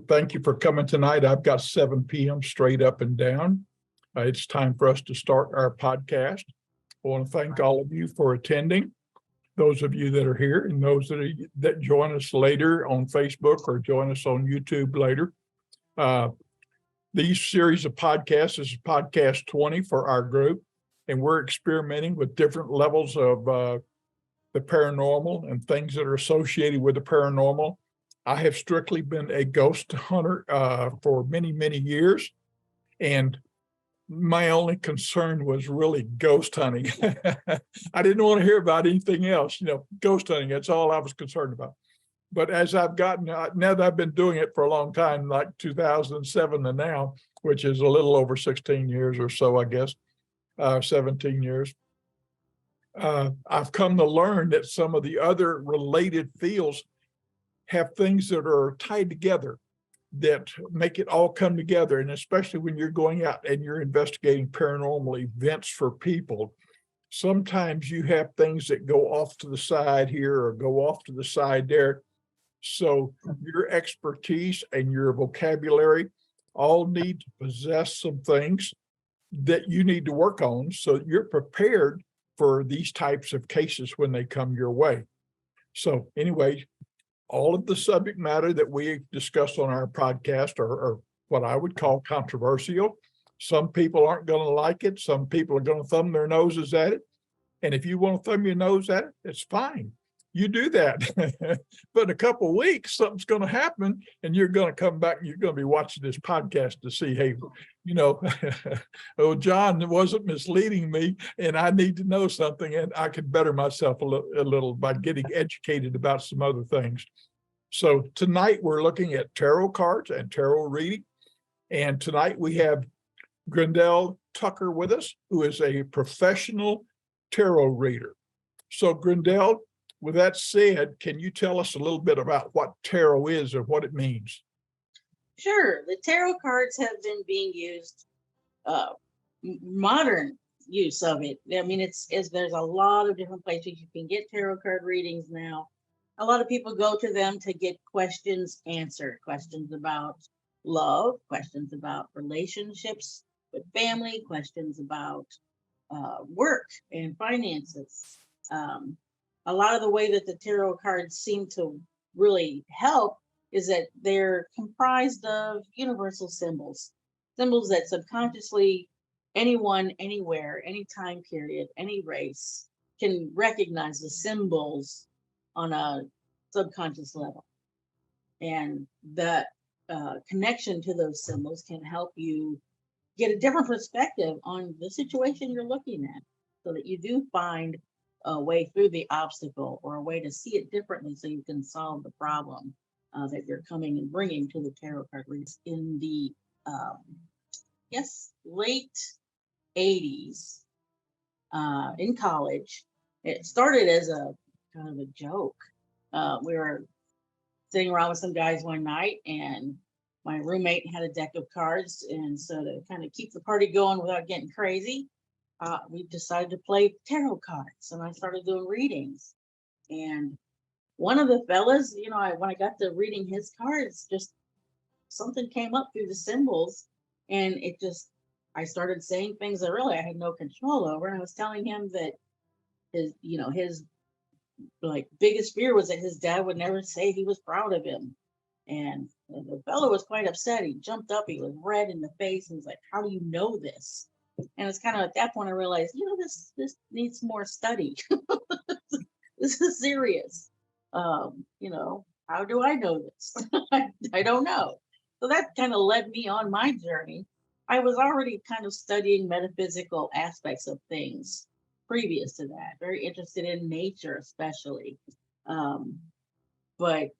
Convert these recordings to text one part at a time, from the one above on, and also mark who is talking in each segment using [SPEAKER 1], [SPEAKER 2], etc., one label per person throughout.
[SPEAKER 1] thank you for coming tonight. I've got 7 p.m. straight up and down. It's time for us to start our podcast. I want to thank all of you for attending. Those of you that are here and those that join us later on Facebook or join us on YouTube later. These series of podcasts is podcast 20 for our group, and we're experimenting with different levels of the paranormal and things that are associated with the paranormal. I have strictly been a ghost hunter for many, many years, and my only concern was really ghost hunting. I didn't want to hear about anything else, ghost hunting. That's all I was concerned about. But as I've gotten, now that I've been doing it for a long time, like 2007 to now, which is a little over 16 years or so, I guess, 17 years, I've come to learn that some of the other related fields have things that are tied together that make it all come together. And especially when you're going out and you're investigating paranormal events for people, sometimes you have things that go off to the side here or go off to the side there. So your expertise and your vocabulary all need to possess some things that you need to work on so you're prepared for these types of cases when they come your way. So anyway, all of the subject matter that we discuss on our podcast are what I would call controversial. Some people aren't going to like it. Some people are going to thumb their noses at it. And if you want to thumb your nose at it, it's fine. You do that. But in a couple of weeks, something's going to happen, and you're going to come back and you're going to be watching this podcast to see, hey, oh, John wasn't misleading me, and I need to know something, and I could better myself a little by getting educated about some other things. So tonight we're looking at tarot cards and tarot reading. And tonight we have Grendl Tucker with us, who is a professional tarot reader. So Grendl, with that said, can you tell us a little bit about what tarot is and what it means?
[SPEAKER 2] Sure. The tarot cards have been being used, modern use of it. I mean, there's a lot of different places you can get tarot card readings now. A lot of people go to them to get questions answered, questions about love, questions about relationships with family, questions about work and finances. A lot of the way that the tarot cards seem to really help is that they're comprised of universal symbols that subconsciously anyone, anywhere, any time period, any race can recognize the symbols on a subconscious level. And that connection to those symbols can help you get a different perspective on the situation you're looking at, so that you do find a way through the obstacle or a way to see it differently so you can solve the problem that you're coming and bringing to the tarot card readings. In the late 80s, in college, it started as a kind of a joke. We were sitting around with some guys one night, and my roommate had a deck of cards, and so to kind of keep the party going without getting crazy, we decided to play tarot cards, and I started doing readings. And one of the fellas, when I got to reading his cards, just something came up through the symbols, and I started saying things that really I had no control over. And I was telling him that his biggest fear was that his dad would never say he was proud of him. And the fellow was quite upset. He jumped up, he was red in the face, and was like, "How do you know this?" And it's kind of at that point I realized, this needs more study. This is serious. How do I know this? I don't know. So that kind of led me on my journey. I was already kind of studying metaphysical aspects of things previous to that, very interested in nature, especially. But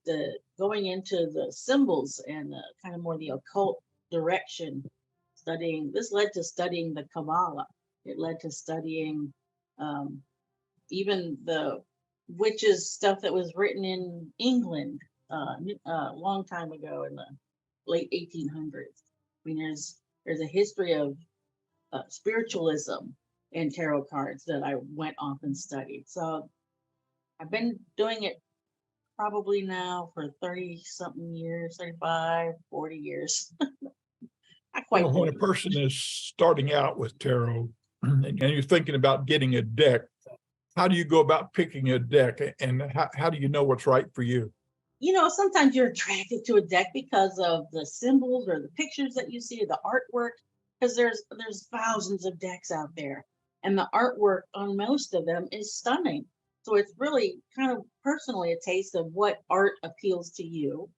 [SPEAKER 2] going into the symbols and kind of more the occult direction, this led to studying the Kabbalah. It led to studying even the witches stuff that was written in England a long time ago in the late 1800s. I mean, there's a history of spiritualism in tarot cards that I went off and studied. So I've been doing it probably now for 30 something years, 35, 40 years. Not quite
[SPEAKER 1] Well, when a
[SPEAKER 2] 40.
[SPEAKER 1] person is starting out with tarot and you're thinking about getting a deck, how do you go about picking a deck, and how do you know what's right for you?
[SPEAKER 2] Sometimes you're attracted to a deck because of the symbols or the pictures that you see, the artwork, because there's thousands of decks out there, and the artwork on most of them is stunning. So it's really kind of personally a taste of what art appeals to you.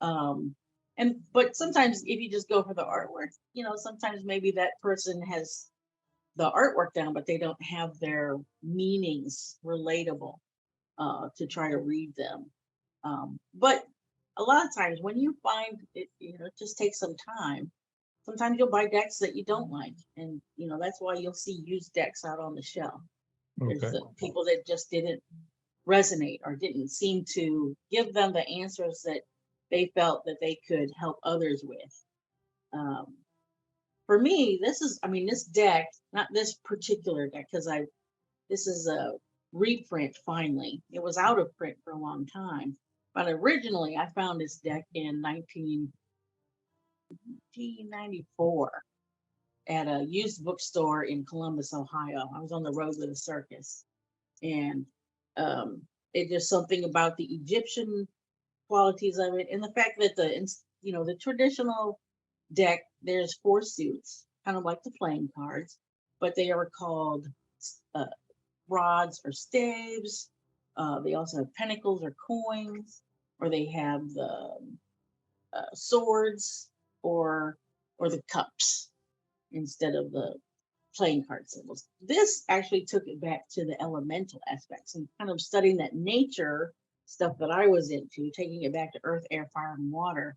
[SPEAKER 2] But sometimes if you just go for the artwork, sometimes maybe that person has the artwork down, but they don't have their meanings relatable to try to read them. But a lot of times when you find it, it just takes some time. Sometimes you'll buy decks that you don't like, and that's why you'll see used decks out on the shelf. There's
[SPEAKER 1] Okay.
[SPEAKER 2] people that just didn't resonate or didn't seem to give them the answers that they felt that they could help others with. For me, this deck, not this particular deck, because this is a reprint finally. It was out of print for a long time. But originally, I found this deck in 1994 at a used bookstore in Columbus, Ohio. I was on the road with a circus, and it just something about the Egyptian qualities of it, and the fact that the traditional deck, there's 4 suits, kind of like the playing cards, but they are called rods or staves. They also have pentacles or coins, or they have the swords or the cups instead of the playing card symbols. This actually took it back to the elemental aspects and kind of studying that nature stuff that I was into, taking it back to earth, air, fire, and water,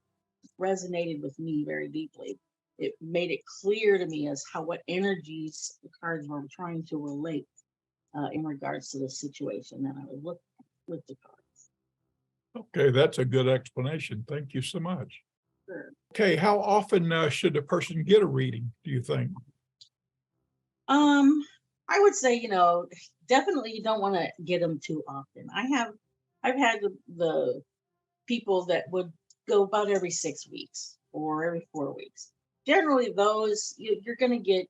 [SPEAKER 2] resonated with me very deeply. It made it clear to me as what energies the cards were trying to relate in regards to the situation that I was looking at with the cards.
[SPEAKER 1] Okay, that's a good explanation. Thank you so much.
[SPEAKER 2] Sure.
[SPEAKER 1] Okay, how often should a person get a reading, do you think?
[SPEAKER 2] I would say, definitely you don't want to get them too often. I've had the people that would go about every 6 weeks or every 4 weeks. Generally, those you're going to get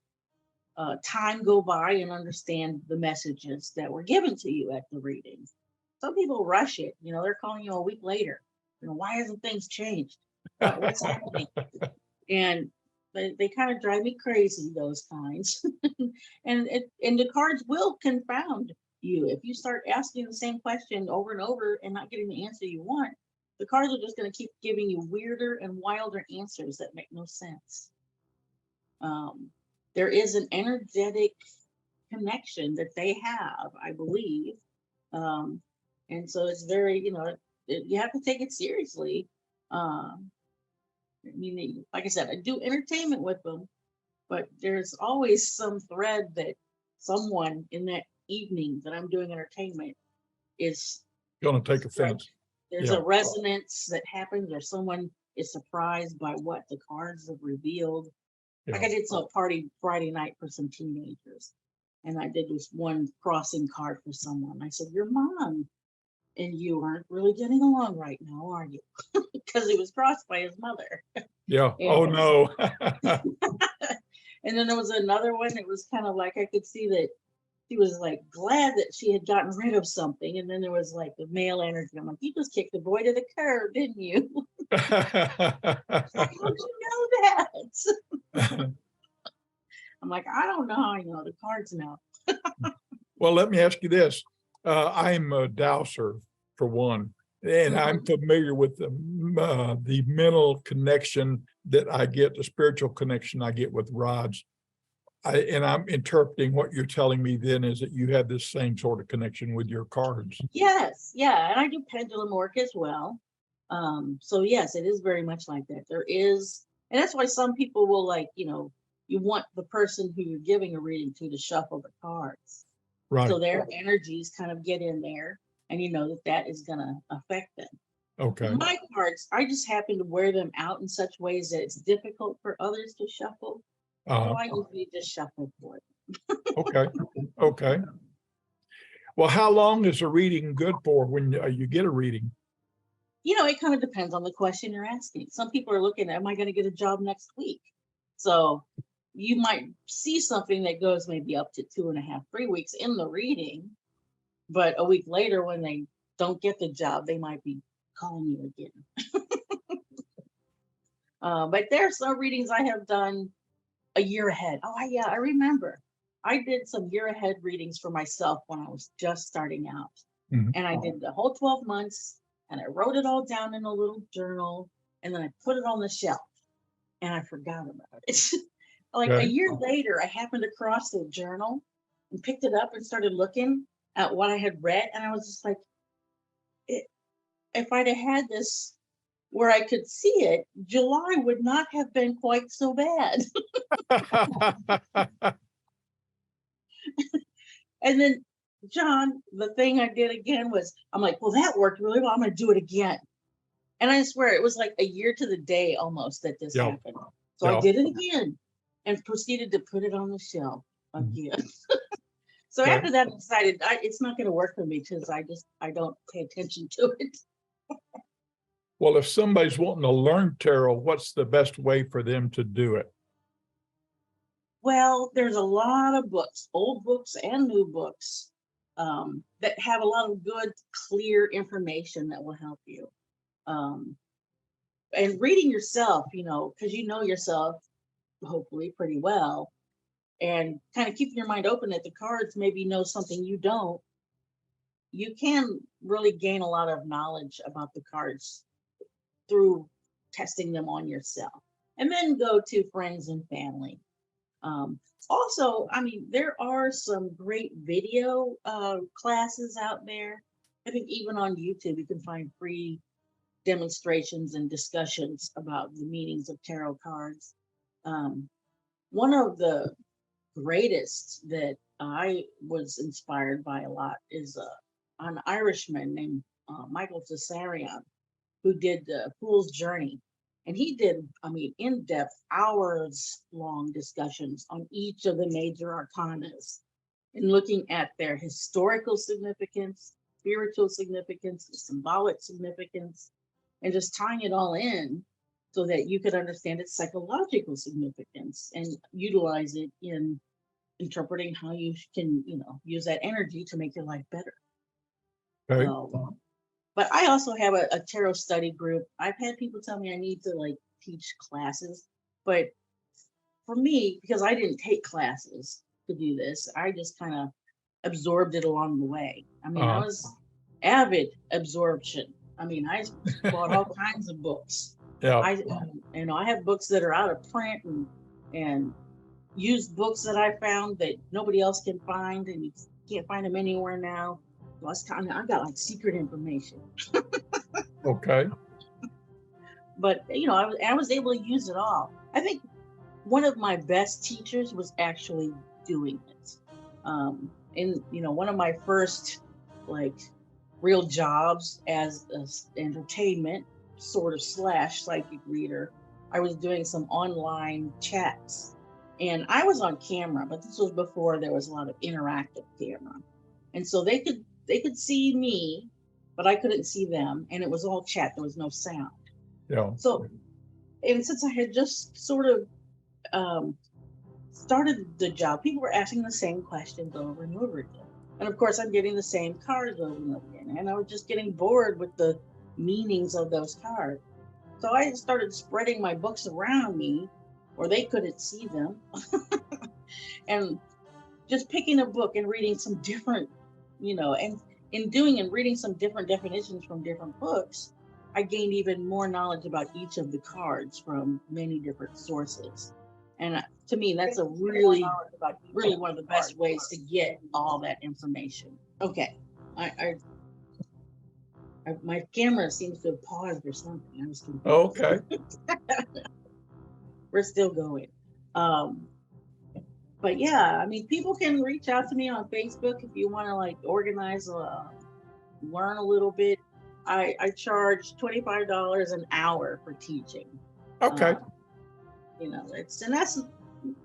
[SPEAKER 2] time go by and understand the messages that were given to you at the readings. Some people rush it. They're calling you a week later. Why hasn't things changed? What's happening? And they kind of drive me crazy, those kinds. and the cards will confound you if you start asking the same question over and over and not getting the answer you want. The cards are just going to keep giving you weirder and wilder answers that make no sense. There is an energetic connection that they have, I believe. And so it's very, you have to take it seriously. Like I said, I do entertainment with them, but there's always some thread that someone in that evening that I'm doing entertainment is
[SPEAKER 1] Going to take offense.
[SPEAKER 2] There's a resonance that happens, or someone is surprised by what the cards have revealed.
[SPEAKER 1] Yeah.
[SPEAKER 2] Like I did some party Friday night for some teenagers, and I did this one crossing card for someone. I said, "Your mom and you aren't really getting along right now, are you?" Because he was crossed by his mother.
[SPEAKER 1] Yeah.
[SPEAKER 2] And,
[SPEAKER 1] oh no.
[SPEAKER 2] And then there was another one. It was kind of like I could see that she was like glad that she had gotten rid of something. And then there was like the male energy. I'm like, you just kicked the boy to the curb, didn't you? How did you know that? I'm like, I don't know how I know the cards now.
[SPEAKER 1] Well, let me ask you this. I'm a dowser, for one, and I'm familiar with the mental connection that I get, the spiritual connection I get with rods. And I'm interpreting what you're telling me then is that you have this same sort of connection with your cards.
[SPEAKER 2] Yes, yeah, and I do pendulum work as well. So yes, it is very much like that. There is, and that's why some people will you want the person who you're giving a reading to shuffle the cards.
[SPEAKER 1] Right.
[SPEAKER 2] So their energies kind of get in there, and you know that is going to affect them.
[SPEAKER 1] Okay.
[SPEAKER 2] My cards, I just happen to wear them out in such ways that it's difficult for others to shuffle. So I usually just shuffle for them.
[SPEAKER 1] Okay. Okay. Well, how long is a reading good for when you get a reading?
[SPEAKER 2] It kind of depends on the question you're asking. Some people are looking at, am I going to get a job next week? So you might see something that goes maybe up to 2.5, 3 weeks in the reading, but a week later when they don't get the job, they might be calling you again. But there are some readings I have done a year ahead. Oh, yeah, I remember. I did some year ahead readings for myself when I was just starting out.
[SPEAKER 1] Mhm.
[SPEAKER 2] And I did the whole 12 months and I wrote it all down in a little journal and then I put it on the shelf and I forgot about it. Like a
[SPEAKER 1] Okay.
[SPEAKER 2] year later, I happened across the journal and picked it up and started looking at what I had read. And I was just like, if I'd have had this where I could see it, July would not have been quite so bad. And then, John, the thing I did again was, I'm like, well, that worked really well. I'm going to do it again. And I swear it was like a year to the day almost that this
[SPEAKER 1] Yeah.
[SPEAKER 2] happened. So I
[SPEAKER 1] Yeah.
[SPEAKER 2] did it again and proceeded to put it on the shelf again. So
[SPEAKER 1] Okay.
[SPEAKER 2] after that, I decided it's not going to work for me because I don't pay attention to it.
[SPEAKER 1] Well, if somebody's wanting to learn tarot, what's the best way for them to do it?
[SPEAKER 2] Well, there's a lot of books, old books and new books, that have a lot of good, clear information that will help you. And reading yourself, because you know yourself hopefully pretty well, and kind of keeping your mind open that the cards maybe know something you don't, you can really gain a lot of knowledge about the cards through testing them on yourself. And then go to friends and family. Also, I mean, there are some great video classes out there. I think even on YouTube, you can find free demonstrations and discussions about the meanings of tarot cards. One of the greatest that I was inspired by a lot is an Irishman named Michael Cesarion, who did the Fool's Journey. And he did, in-depth, hours-long discussions on each of the major arcanas and looking at their historical significance, spiritual significance, symbolic significance, and just tying it all in so that you could understand its psychological significance and utilize it in interpreting how you can, use that energy to make your life better.
[SPEAKER 1] Okay.
[SPEAKER 2] So, but I also have a tarot study group. I've had people tell me I need to teach classes, but for me, because I didn't take classes to do this, I just kind of absorbed it along the way. I was avid absorption. I bought all kinds of books.
[SPEAKER 1] Yeah.
[SPEAKER 2] I have books that are out of print and used books that I found that nobody else can find, and you can't find them anywhere now. Well, I've got secret information.
[SPEAKER 1] Okay.
[SPEAKER 2] But I was able to use it all. I think one of my best teachers was actually doing it. One of my first real jobs as an entertainment sort of / psychic reader, I was doing some online chats, and I was on camera, but this was before there was a lot of interactive camera, and so they could see me, but I couldn't see them, and it was all chat. There was no sound.
[SPEAKER 1] Yeah.
[SPEAKER 2] So, and since I had just sort of started the job, people were asking the same questions over and over again. And of course, I'm getting the same cards over and over again. And I was just getting bored with the meanings of those cards. So I started spreading my books around me where they couldn't see them. And just picking a book and reading some different, and in doing and reading some different definitions from different books, I gained even more knowledge about each of the cards from many different sources. And to me, that's a really one of the best ways to get all that information. Okay. My camera seems to have paused or something. I was confused.
[SPEAKER 1] Okay.
[SPEAKER 2] We're still going. But yeah, people can reach out to me on Facebook if you want to organize, learn a little bit. I charge $25 an hour for teaching.
[SPEAKER 1] Okay.
[SPEAKER 2] That's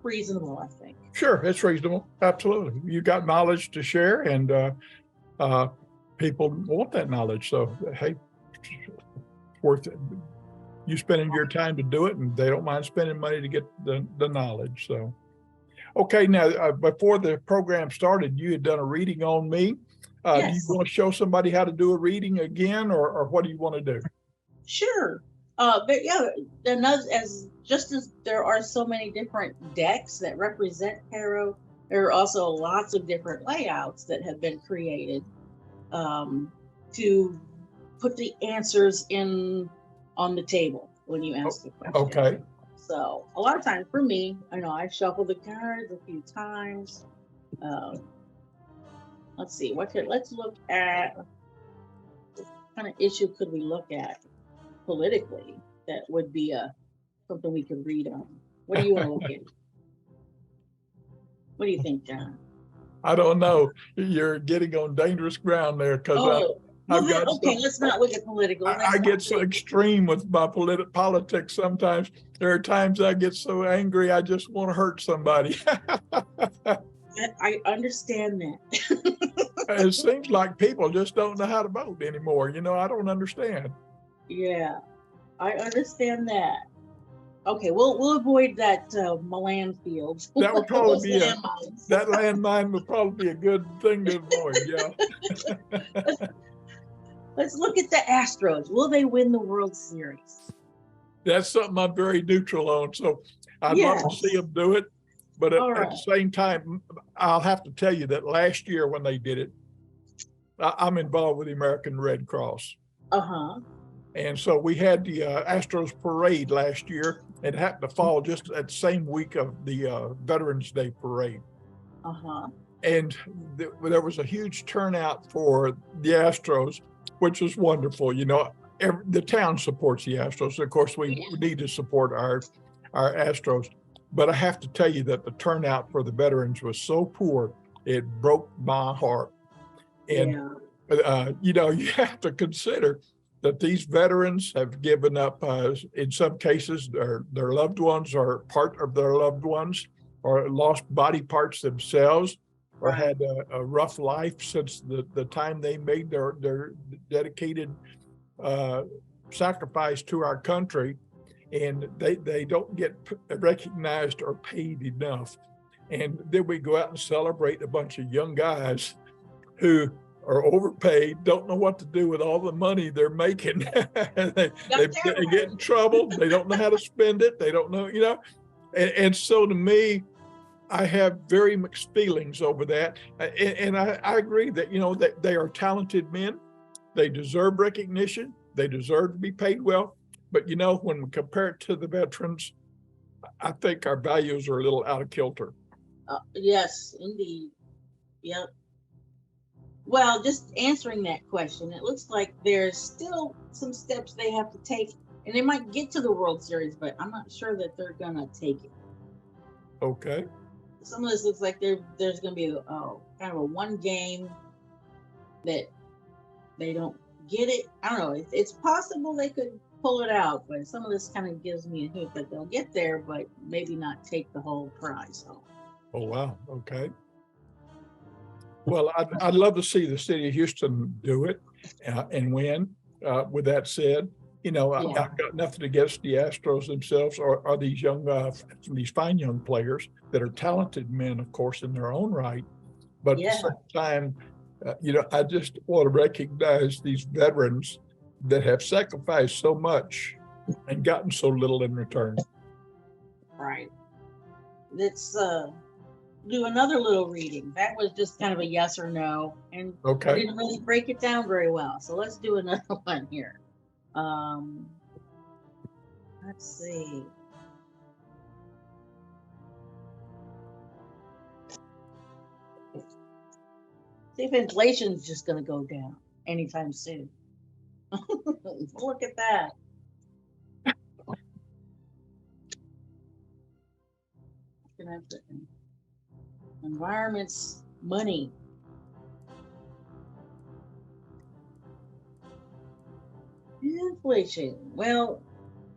[SPEAKER 2] reasonable, I think.
[SPEAKER 1] Sure, it's reasonable. Absolutely. You got knowledge to share, and people want that knowledge. So, hey, worth it. You spending your time to do it, and they don't mind spending money to get the knowledge. So, okay, now before the program started, you had done a reading on me. Do you
[SPEAKER 2] Yes.
[SPEAKER 1] want to show somebody how to do a reading again, or what do you want to do?
[SPEAKER 2] Sure. But yeah, as there are so many different decks that represent tarot, there are also lots of different layouts that have been created to put the answers on the table when you ask the question.
[SPEAKER 1] Okay.
[SPEAKER 2] So a lot of times for me, I know I shuffled the cards a few times. Let's see, let's look at what kind of issue could we look at politically that would be something we could read on. What do you want to look at? What do you think, John?
[SPEAKER 1] I don't know. You're getting on dangerous ground there, because
[SPEAKER 2] okay, let's not look at political.
[SPEAKER 1] I get so extreme with my politics sometimes. There are times I get so angry, I just want to hurt somebody.
[SPEAKER 2] I understand that.
[SPEAKER 1] It seems like people just don't know how to vote anymore. I don't understand.
[SPEAKER 2] Yeah, I understand that. Okay, we'll avoid that Milan field.
[SPEAKER 1] That would probably be that landmine would probably be a good thing to avoid. Yeah.
[SPEAKER 2] Let's look at the Astros. Will they win the World Series?
[SPEAKER 1] That's something I'm very neutral on. So I'd love to see them do it. But at the same time, I'll have to tell you that last year when they did it, I'm involved with the American Red Cross.
[SPEAKER 2] Uh-huh.
[SPEAKER 1] And so we had the Astros parade last year. It happened to fall just at the same week of the Veterans Day parade.
[SPEAKER 2] Uh-huh.
[SPEAKER 1] And there was a huge turnout for the Astros, which was wonderful. The town supports the Astros. Of course, we need to support our Astros. But I have to tell you that the turnout for the veterans was so poor, it broke my heart. And, you have to consider that these veterans have given up, in some cases, their loved ones or part of their loved ones, or lost body parts themselves, or had a rough life since the time they made their dedicated sacrifice to our country. And they don't get recognized or paid enough. And then we go out and celebrate a bunch of young guys who are overpaid, don't know what to do with all the money they're making. they get in trouble. They don't know how to spend it. They don't know, And so to me, I have very mixed feelings over that. And I agree that, that they are talented men. They deserve recognition. They deserve to be paid well. But, when we compare it to the veterans, I think our values are a little out of kilter.
[SPEAKER 2] Yes, indeed. Yep. Well, just answering that question, it looks like there's still some steps they have to take, and they might get to the World Series, but I'm not sure that they're going to take it.
[SPEAKER 1] Okay.
[SPEAKER 2] Some of this looks like there's going to be kind of a one game that they don't get it. I don't know. It's possible they could pull it out, but some of this kind of gives me a hint that they'll get there, but maybe not take the whole prize home.
[SPEAKER 1] Oh, wow. Okay. Well, I'd love to see the city of Houston do it and win. With that said, I've got nothing against the Astros themselves or these these fine young players that are talented men, of course, in their own right. But at the same time, I just want to recognize these veterans that have sacrificed so much and gotten so little in return.
[SPEAKER 2] Right. Let's do another little reading. That was just kind of a yes or no, and I didn't really break it down very well. So let's do another one here. Let's see. See if inflation's just going to go down anytime soon. Look at that. Gonna have to, environment's money. Inflation. Well,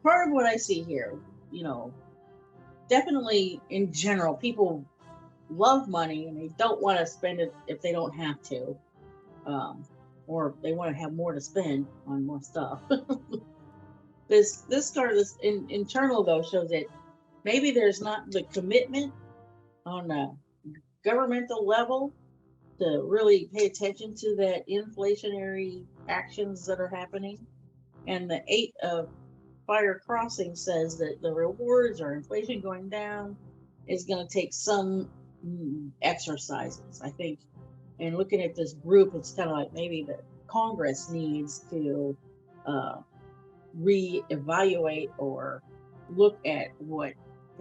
[SPEAKER 2] part of what I see here, definitely in general, people love money and they don't want to spend it if they don't have to, or they want to have more to spend on more stuff. This card, this internal though, shows that maybe there's not the commitment on a governmental level to really pay attention to that inflationary actions that are happening. And the 8 of Fire Crossing says that the rewards or inflation going down is going to take some exercises, I think. And looking at this group, it's kind of like maybe the Congress needs to reevaluate or look at what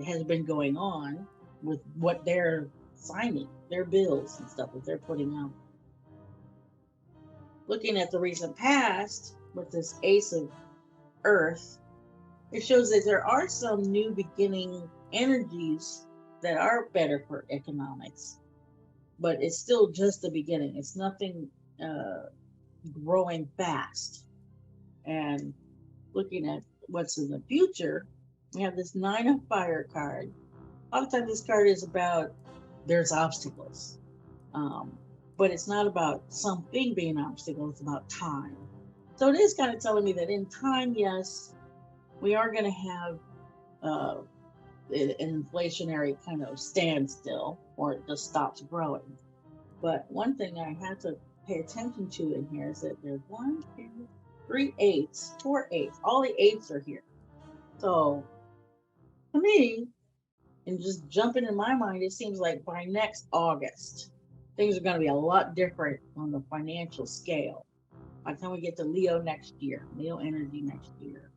[SPEAKER 2] has been going on with what they're signing, their bills and stuff that they're putting out. Looking at the recent past with this Ace of Earth, it shows that there are some new beginning energies that are better for economics, but it's still just the beginning. It's nothing growing fast. And looking at what's in the future, we have this 9 of Fire card. A lot of times this card is about there's obstacles, but it's not about something being an obstacle, it's about time. So it is kind of telling me that in time, yes, we are going to have an inflationary kind of standstill, or it just stops growing. But one thing I have to pay attention to in here is that there's 1, 2, 3 8s, 4 8s. All the 8s are here. So to me, and just jumping in my mind, it seems like by next August, things are going to be a lot different on the financial scale. By the time we get to Leo next year, Leo energy next year,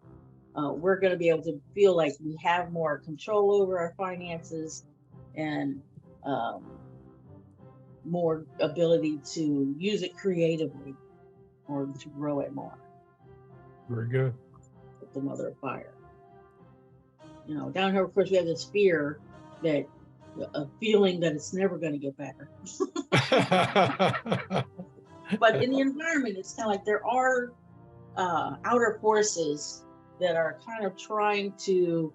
[SPEAKER 2] we're going to be able to feel like we have more control over our finances and more ability to use it creatively or to grow it more.
[SPEAKER 1] Very good.
[SPEAKER 2] With the Mother of Fire. You know, down here, of course, we have this fear that a feeling that it's never going to get better. But in the environment, it's kind of like there are outer forces that are kind of trying to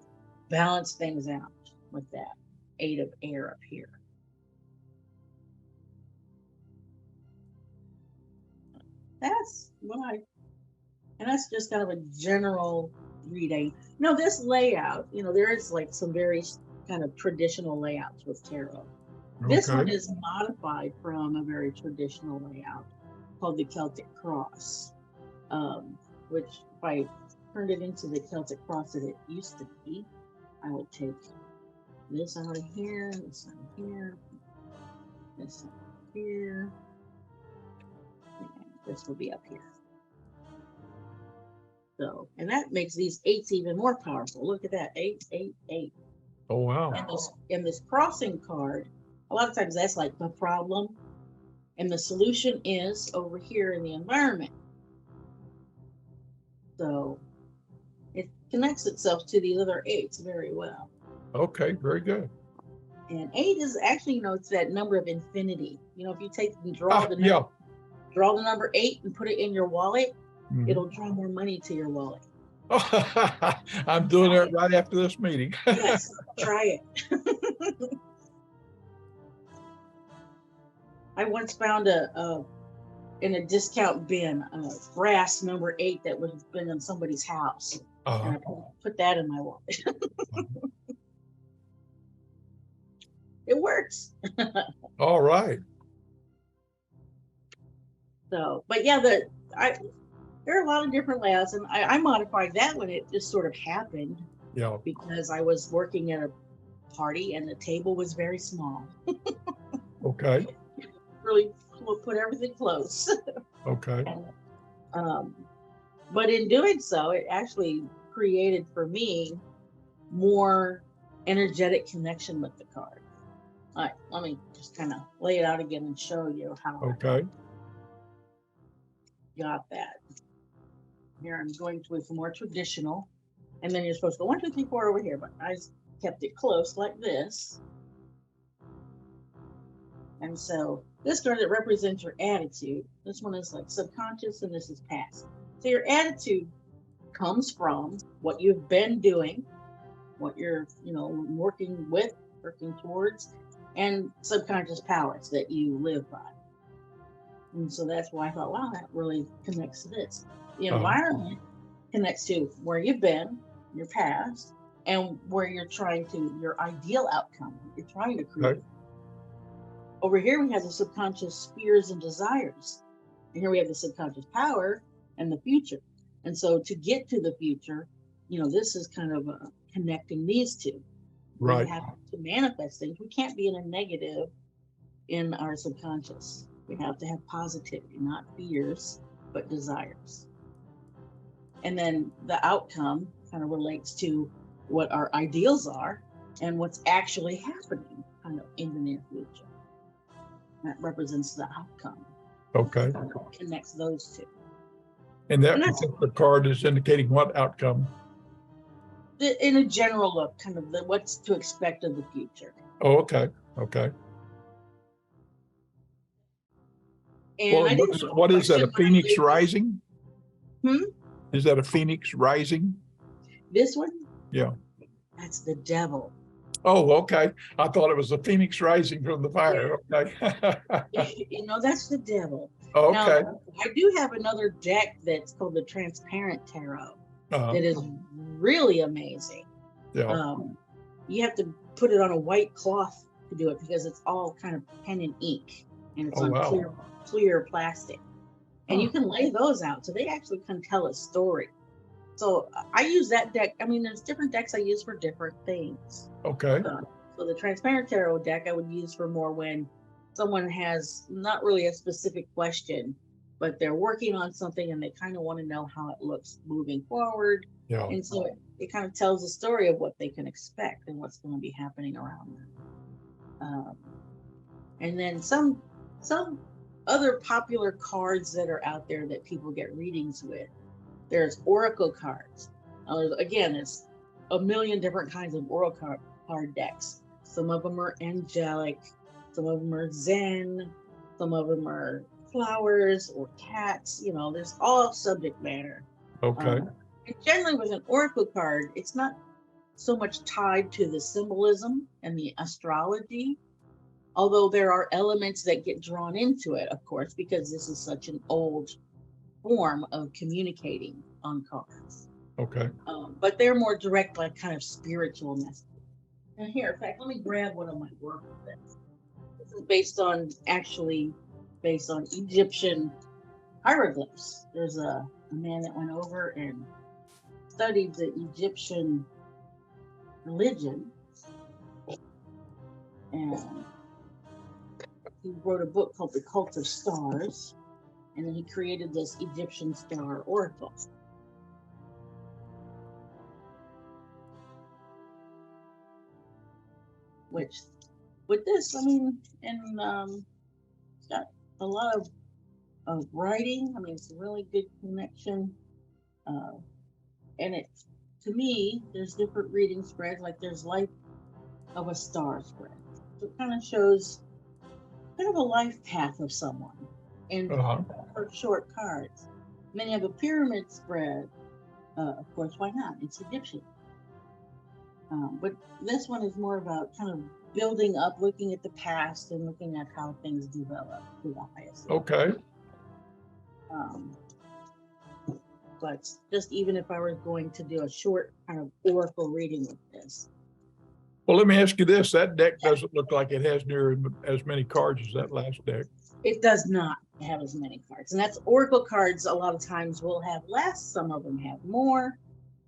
[SPEAKER 2] balance things out with that 8 of Air up here. That's what and that's just kind of a general reading. You know, this layout, you know, there is like some very kind of traditional layouts with tarot. This one is modified from a very traditional layout called the Celtic Cross, which if I turned it into the Celtic Cross that it used to be, I would take this out of here, this out of here, this out of here, and this will be up here. So, and that makes these 8s even more powerful. Look at that, 8, 8, 8.
[SPEAKER 1] Oh, wow.
[SPEAKER 2] And this crossing card, a lot of times that's like the problem. And the solution is over here in the environment. So it connects itself to the other 8s very well.
[SPEAKER 1] Okay, very good.
[SPEAKER 2] And 8 is actually, you know, it's that number of infinity. You know, if you take and draw the number, draw the number 8 and put it in your wallet, it'll draw more money to your wallet.
[SPEAKER 1] I'm doing it right after this meeting.
[SPEAKER 2] Yes, try it. I once found in a discount bin a brass number 8 that would have been in somebody's house. And I put that in my wallet. It works.
[SPEAKER 1] All right.
[SPEAKER 2] So, but yeah, there are a lot of different layouts, and I modified that when it just sort of happened.
[SPEAKER 1] Yeah.
[SPEAKER 2] Because I was working at a party and the table was very small.
[SPEAKER 1] Okay.
[SPEAKER 2] Really put everything close.
[SPEAKER 1] Okay.
[SPEAKER 2] But in doing so, it actually created for me more energetic connection with the card. All right, let me just kind of lay it out again and show you how I got that. Here I'm going to some more traditional, and then you're supposed to go 1, 2, 3, 4 over here, but I kept it close like this. And so this card that represents your attitude, this one is like subconscious and this is past. So your attitude comes from what you've been doing, what you're, you know, working towards, and subconscious powers that you live by. And so that's why I thought, wow, that really connects to this. The environment connects to where you've been, your past, and where you're trying to, your ideal outcome you're trying to create.
[SPEAKER 1] Okay.
[SPEAKER 2] Over here, we have the subconscious fears and desires. And here we have the subconscious power and the future. And so to get to the future, this is kind of connecting these two.
[SPEAKER 1] Right.
[SPEAKER 2] We have to manifest things. We can't be in a negative in our subconscious. We have to have positivity, not fears, but desires. And then the outcome kind of relates to what our ideals are and what's actually happening kind of in the near future. That represents the outcome.
[SPEAKER 1] Okay.
[SPEAKER 2] Connects those two.
[SPEAKER 1] And that particular card is indicating what outcome?
[SPEAKER 2] In a general look, kind of what's to expect of the future.
[SPEAKER 1] Oh, okay. Okay.
[SPEAKER 2] And
[SPEAKER 1] well, what is that? A phoenix rising? Is that a phoenix rising?
[SPEAKER 2] This one?
[SPEAKER 1] Yeah.
[SPEAKER 2] That's the devil.
[SPEAKER 1] Oh, okay. I thought it was a phoenix rising from the fire. Okay.
[SPEAKER 2] That's the devil.
[SPEAKER 1] Okay.
[SPEAKER 2] Now, I do have another deck that's called the Transparent Tarot. That is really amazing.
[SPEAKER 1] Yeah.
[SPEAKER 2] You have to put it on a white cloth to do it because it's all kind of pen and ink, and it's on clear plastic. And you can lay those out, so they actually can tell a story. So I use that deck. I mean, there's different decks I use for different things.
[SPEAKER 1] Okay.
[SPEAKER 2] So the Transparent Tarot deck I would use for more when someone has not really a specific question, but they're working on something and they kind of want to know how it looks moving forward.
[SPEAKER 1] Yeah.
[SPEAKER 2] And so it kind of tells a story of what they can expect and what's going to be happening around them. And then some other popular cards that are out there that people get readings with. There's oracle cards. Again, there's a million different kinds of oracle card decks. Some of them are angelic, some of them are zen, some of them are flowers or cats. There's all subject matter.
[SPEAKER 1] Okay.
[SPEAKER 2] And generally with an oracle card, it's not so much tied to the symbolism and the astrology, although there are elements that get drawn into it, of course, because this is such an old form of communicating on cards.
[SPEAKER 1] Okay.
[SPEAKER 2] But they're more direct, like kind of spiritual messages. And here, in fact, let me grab one of my work with this. This is based on Egyptian hieroglyphs. There's a man that went over and studied the Egyptian religion, and he wrote a book called The Cult of Stars, and then he created this Egyptian star oracle. Which, with this, I mean, and it's got a lot of writing. I mean, it's a really good connection. And to me, there's different reading spreads, like there's Life of a Star spread. So it kind of shows kind of a life path of someone in short cards. And then you have a pyramid spread. Of course, why not? It's Egyptian. But this one is more about kind of building up, looking at the past and looking at how things develop to the highest level.
[SPEAKER 1] Okay.
[SPEAKER 2] But just even if I was going to do a short kind of oracle reading with this.
[SPEAKER 1] Well, let me ask you this. That deck doesn't look like it has near as many cards as that last deck.
[SPEAKER 2] It does not have as many cards. And that's oracle cards a lot of times will have less. Some of them have more.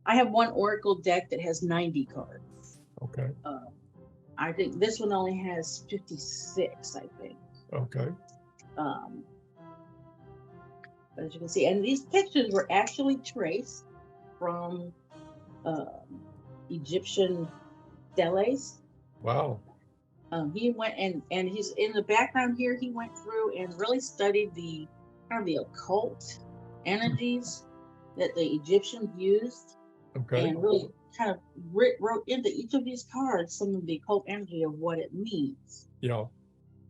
[SPEAKER 2] I have one oracle deck that has 90 cards.
[SPEAKER 1] Okay.
[SPEAKER 2] I think this one only has 56, I think.
[SPEAKER 1] Okay.
[SPEAKER 2] But as you can see, and these pictures were actually traced from Egyptian steles.
[SPEAKER 1] Wow.
[SPEAKER 2] He went and he's in the background here. He went through and really studied the kind of the occult energies that the Egyptians used.
[SPEAKER 1] Okay.
[SPEAKER 2] And really kind of wrote into each of these cards some of the occult energy of what it means.
[SPEAKER 1] Yeah.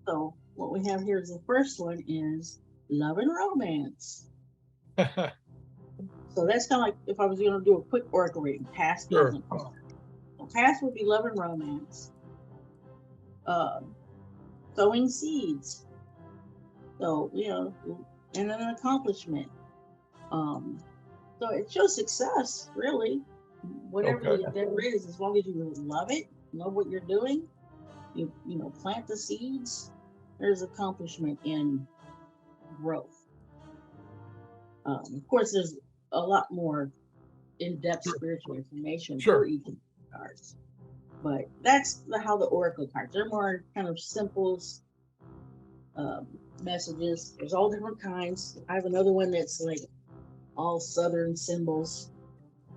[SPEAKER 2] So what we have here is the first one is love and romance. So that's kind of like if I was going to do a quick oracle reading, past, present, future. So past would be love and romance. Sowing seeds. So, and then an accomplishment. So it shows success, really. Whatever
[SPEAKER 1] Okay.
[SPEAKER 2] the endeavor is, as long as you love it, know what you're doing, you know, plant the seeds, there's accomplishment in growth. Of course, there's a lot more in-depth
[SPEAKER 1] Sure.
[SPEAKER 2] spiritual information
[SPEAKER 1] Sure.
[SPEAKER 2] for each of the cards. But that's how the oracle cards. They're more kind of simple messages. There's all different kinds. I have another one that's like all Southern symbols,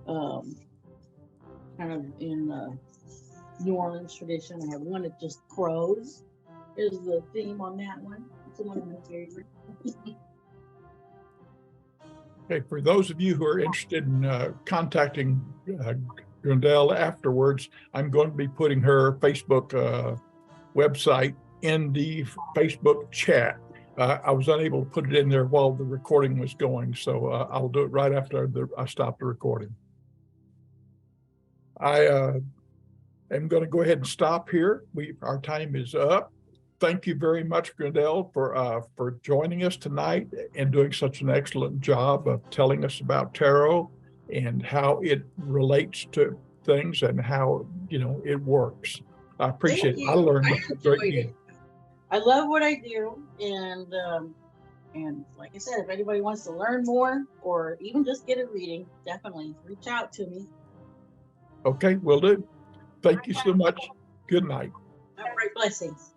[SPEAKER 2] kind of in New Orleans tradition. I have one that just crows. Is the theme on that one. It's one of my favorites.
[SPEAKER 1] Okay, for those of you who are interested in contacting Grendl afterwards, I'm going to be putting her Facebook website in the Facebook chat. I was unable to put it in there while the recording was going, so I'll do it right after I stop the recording. I am going to go ahead and stop here. Our time is up. Thank you very much, Grendl, for joining us tonight and doing such an excellent job of telling us about tarot and how it relates to things and how, you know, it works. I appreciate it. I learned a great deal.
[SPEAKER 2] I love what I do, and like I said, if anybody wants to learn more or even just get a reading, definitely reach out to me.
[SPEAKER 1] Okay, will do. Thank you so much. Good night.
[SPEAKER 2] All right, blessings.